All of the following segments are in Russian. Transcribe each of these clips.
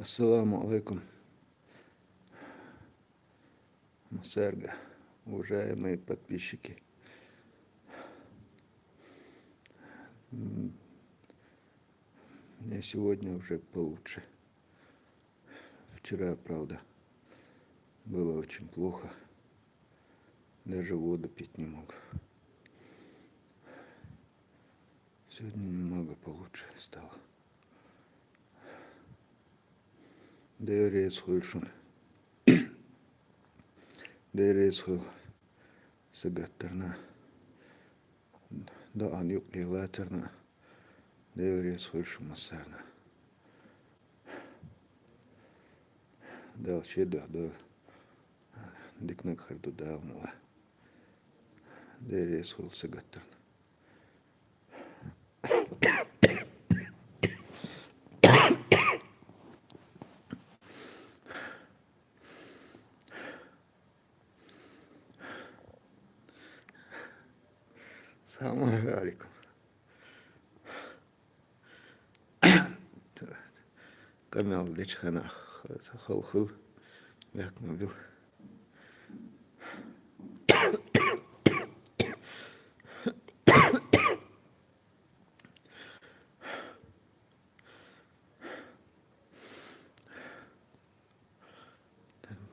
Ассаламу алейкум, Масерга, уважаемые подписчики. Мне сегодня уже получше. Вчера, правда, было очень плохо. Даже воду пить не мог. Сегодня немного получше стало. Değerli Hulşun. Değerli Hul. Sıgatlarına. Dağın yuklilatırına. Değerli Hulşun masarına. Dal şedda diknak hardu dalmala. Değerli Hul sıgatlarına. Assalamu alaikum. Канал Личхана Халхул, як мобил.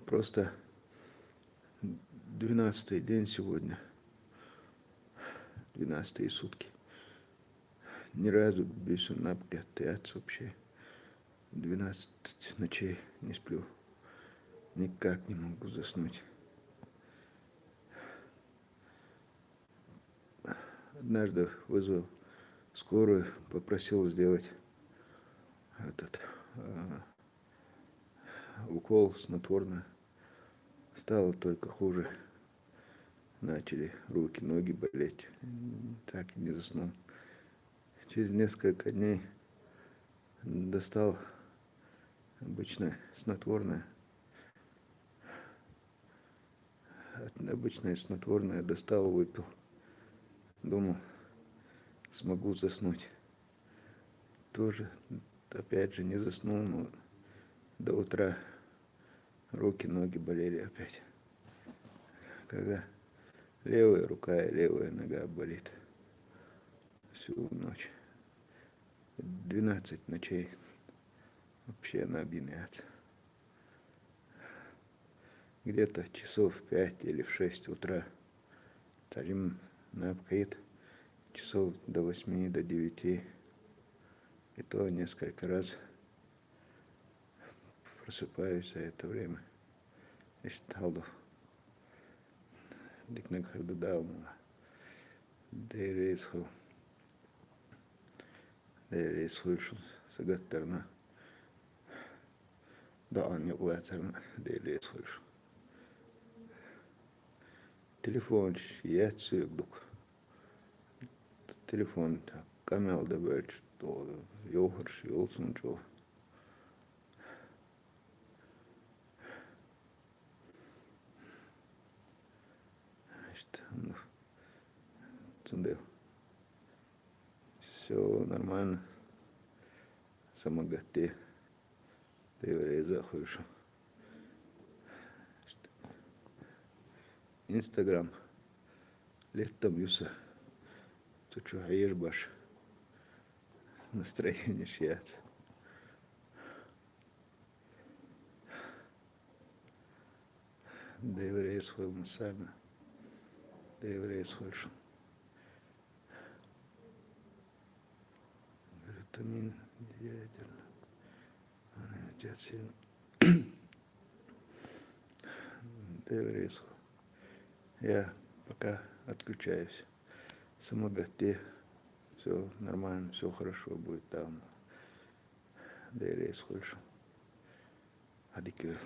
Просто 12-й день сегодня, 12-е сутки. Ни разу без напки вообще. 12 ночей не сплю. Никак не могу заснуть. Однажды вызвал скорую, попросил сделать укол снотворный. Стало только хуже. Начали руки, ноги болеть. Так и не заснул. Через несколько дней достал обычное снотворное. Обычное снотворное достал, выпил. Думал, смогу заснуть. Тоже, опять же, не заснул, но до утра руки, ноги болели опять. Когда левая рука и левая нога болит всю ночь. 12 ночей вообще на объединяется. Где-то часов в 5 или в 6 утра тарим напкает, часов до 8, до 9. И то несколько раз просыпаюсь за это время. Ишталду. Дикнак хардудалмала. Дейрейсху. Дейрейсхульшун. Сагаттарна. Даан юглатарна. Дейрейсхульшун. Телефон яцюгдук. Телефон камел добавить, что йогурт, йолсунчо. Все нормально. Самогате. Ты захочешь. Инстаграм. Летом юса. Тут что, хаешь баш. Настроение шьят. Дейврей свой мусально. Дейврей свой шум. Витамин деятельно. Дейврей свой. Я пока отключаюсь. Самогате. Все нормально, все хорошо будет там. Дейрей свой шум. Адикюр.